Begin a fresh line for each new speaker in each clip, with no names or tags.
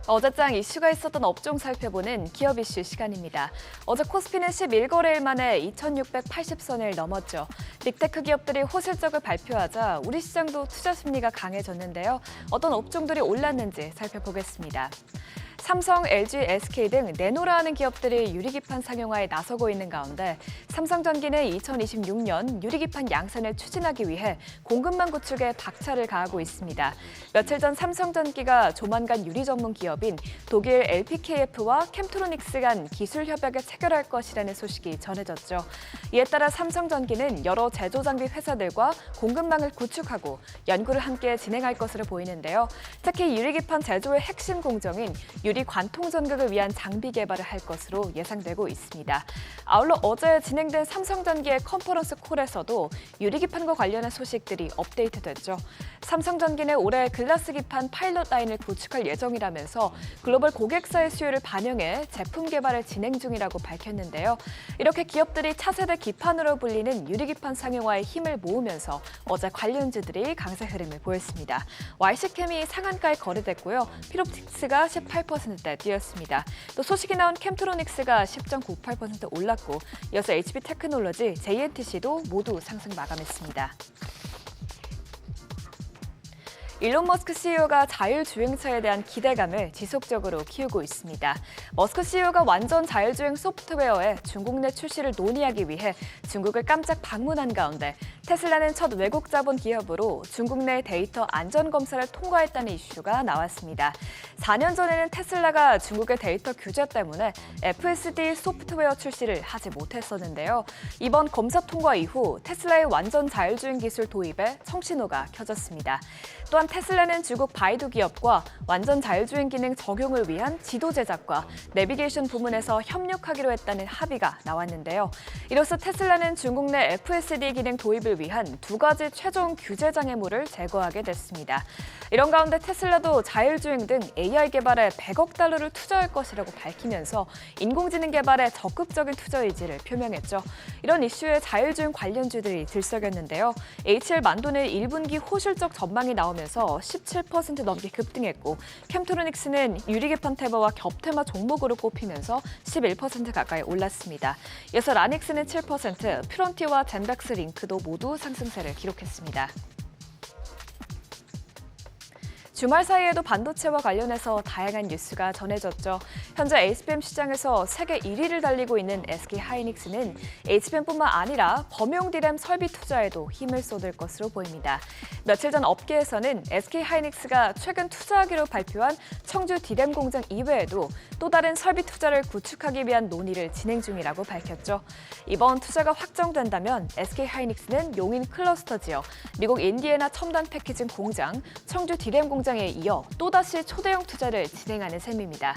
어제장 이슈가 있었던 업종 살펴보는 기업 이슈 시간입니다. 어제 코스피는 11거래일 만에 2,680선을 넘었죠. 빅테크 기업들이 호실적을 발표하자 우리 시장도 투자 심리가 강해졌는데요. 어떤 업종들이 올랐는지 살펴보겠습니다. 삼성, LG, SK 등 내노라 하는 기업들이 유리기판 상용화에 나서고 있는 가운데 삼성전기는 2026년 유리기판 양산을 추진하기 위해 공급망 구축에 박차를 가하고 있습니다. 며칠 전 삼성전기가 조만간 유리 전문 기업인 독일 LPKF와 캠트로닉스 간 기술 협약을 체결할 것이라는 소식이 전해졌죠. 이에 따라 삼성전기는 여러 제조장비 회사들과 공급망을 구축하고 연구를 함께 진행할 것으로 보이는데요. 특히 유리기판 제조의 핵심 공정인 유리 관통 전극을 위한 장비 개발을 할 것으로 예상되고 있습니다. 아울러 어제 진행된 삼성전기의 컨퍼런스 콜에서도 유리기판과 관련한 소식들이 업데이트됐죠. 삼성전기는 올해 글라스 기판 파일럿 라인을 구축할 예정이라면서 글로벌 고객사의 수요를 반영해 제품 개발을 진행 중이라고 밝혔는데요. 이렇게 기업들이 차세대 기판으로 불리는 유리기판 상용화에 힘을 모으면서 어제 관련주들이 강세 흐름을 보였습니다. YC캠이 상한가에 거래됐고요. 피롭틱스가 18%대 뛰었습니다. 또 소식이 나온 캠트로닉스가 10.98% 올랐고 이어서 HB테크놀로지, JNTC도 모두 상승 마감했습니다. 일론 머스크 CEO가 자율주행차에 대한 기대감을 지속적으로 키우고 있습니다. 머스크 CEO가 완전 자율주행 소프트웨어의 중국 내 출시를 논의하기 위해 중국을 깜짝 방문한 가운데 테슬라는 첫 외국 자본 기업으로 중국 내 데이터 안전 검사를 통과했다는 이슈가 나왔습니다. 4년 전에는 테슬라가 중국의 데이터 규제 때문에 FSD 소프트웨어 출시를 하지 못했었는데요. 이번 검사 통과 이후 테슬라의 완전 자율주행 기술 도입에 청신호가 켜졌습니다. 또한 테슬라는 중국 바이두 기업과 완전 자율주행 기능 적용을 위한 지도 제작과 내비게이션 부문에서 협력하기로 했다는 합의가 나왔는데요. 이로써 테슬라는 중국 내 FSD 기능 도입을 위한 두 가지 최종 규제 장애물을 제거하게 됐습니다. 이런 가운데 테슬라도 자율주행 등 AI 개발에 100억 달러를 투자할 것이라고 밝히면서 인공지능 개발에 적극적인 투자 의지를 표명했죠. 이런 이슈에 자율주행 관련주들이 들썩였는데요. HL만도는 1분기 호실적 전망이 나오면서 17% 넘게 급등했고 캠트로닉스는 유리기판 테마와 겹테마 종목으로 꼽히면서 11% 가까이 올랐습니다. 이어서 라닉스는 7%, 퓨런티와 젠백스 링크도 모두 상승세를 기록했습니다. 주말 사이에도 반도체와 관련해서 다양한 뉴스가 전해졌죠. 현재 HBM 시장에서 세계 1위를 달리고 있는 SK하이닉스는 HBM뿐만 아니라 범용 D램 설비 투자에도 힘을 쏟을 것으로 보입니다. 며칠 전 업계에서는 SK하이닉스가 최근 투자하기로 발표한 청주 D램 공장 이외에도 또 다른 설비 투자를 구축하기 위한 논의를 진행 중이라고 밝혔죠. 이번 투자가 확정된다면 SK하이닉스는 용인 클러스터 지역, 미국 인디애나 첨단 패키징 공장, 청주 D램 공장에 이어 또다시 초대형 투자를 진행하는 셈입니다.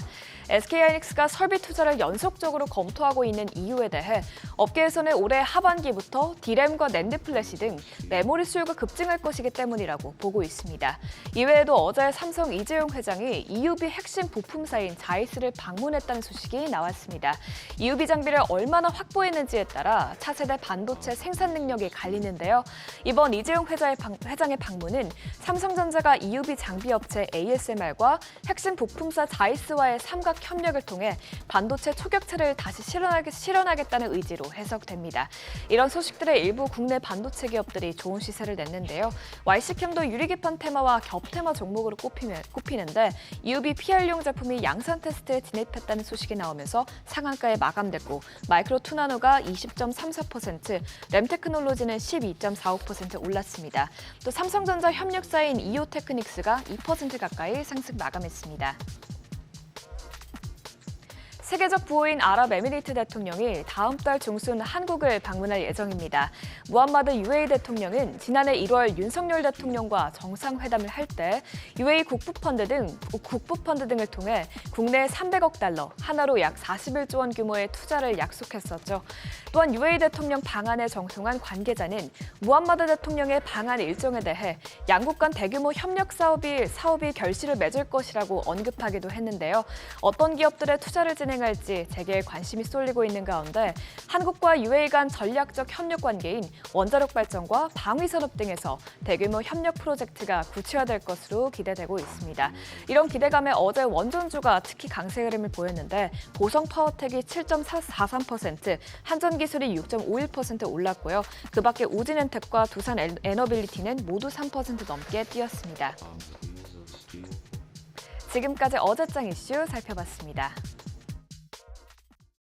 SK하이닉스가 설비 투자를 연속적으로 검토하고 있는 이유에 대해 업계에서는 올해 하반기부터 D램과 낸드 플래시 등 메모리 수요가 급증할 것이기 때문이라고 보고 있습니다. 이외에도 어제 삼성 이재용 회장이 EUV 핵심 부품사인 자이스를 방문했다는 소식이 나왔습니다. EUV 장비를 얼마나 확보했는지에 따라 차세대 반도체 생산 능력이 갈리는데요. 이번 이재용 회장의 방문은 삼성전자가 EUV 장비 업체 ASML과 핵심 부품사 자이스와의 삼각 협력을 통해 반도체 초격차를 다시 실현하겠다는 의지로 해석됩니다. 이런 소식들에 일부 국내 반도체 기업들이 좋은 시세를 냈는데요. YC캠도 유리기판 테마와 겹테마 종목으로 꼽히는데 EUV PR용 제품이 양산 테스트에 진입했다는 소식이 나오면서 상한가에 마감됐고 마이크로 투나노가 20.34%, 램테크놀로지는 12.45% 올랐습니다. 또 삼성전자 협력사인 이오테크닉스가 2% 가까이 상승 마감했습니다. 세계적 부호인 아랍에미리트 대통령이 다음 달 중순 한국을 방문할 예정입니다. 무함마드 UAE 대통령은 지난해 1월 윤석열 대통령과 정상회담을 할 때 UAE 국부펀드 등을 통해 국내 300억 달러, 하나로 약 41조 원 규모의 투자를 약속했었죠. 또한 UAE 대통령 방한에 정통한 관계자는 무함마드 대통령의 방한 일정에 대해 양국 간 대규모 협력 사업이 결실을 맺을 것이라고 언급하기도 했는데요. 어떤 기업들의 투자를 진행 진행할지 재개에 관심이 쏠리고 있는 가운데 한국과 UAE 간 전략적 협력 관계인 원자력 발전과 방위산업 등에서 대규모 협력 프로젝트가 구체화될 것으로 기대되고 있습니다. 이런 기대감에 어제 원전주가 특히 강세 흐름을 보였는데 보성 파워텍이 7.43%, 한전기술이 6.51% 올랐고요. 그 밖에 우진엔텍과 두산 에너빌리티는 모두 3% 넘게 뛰었습니다. 지금까지 어제장 이슈 살펴봤습니다.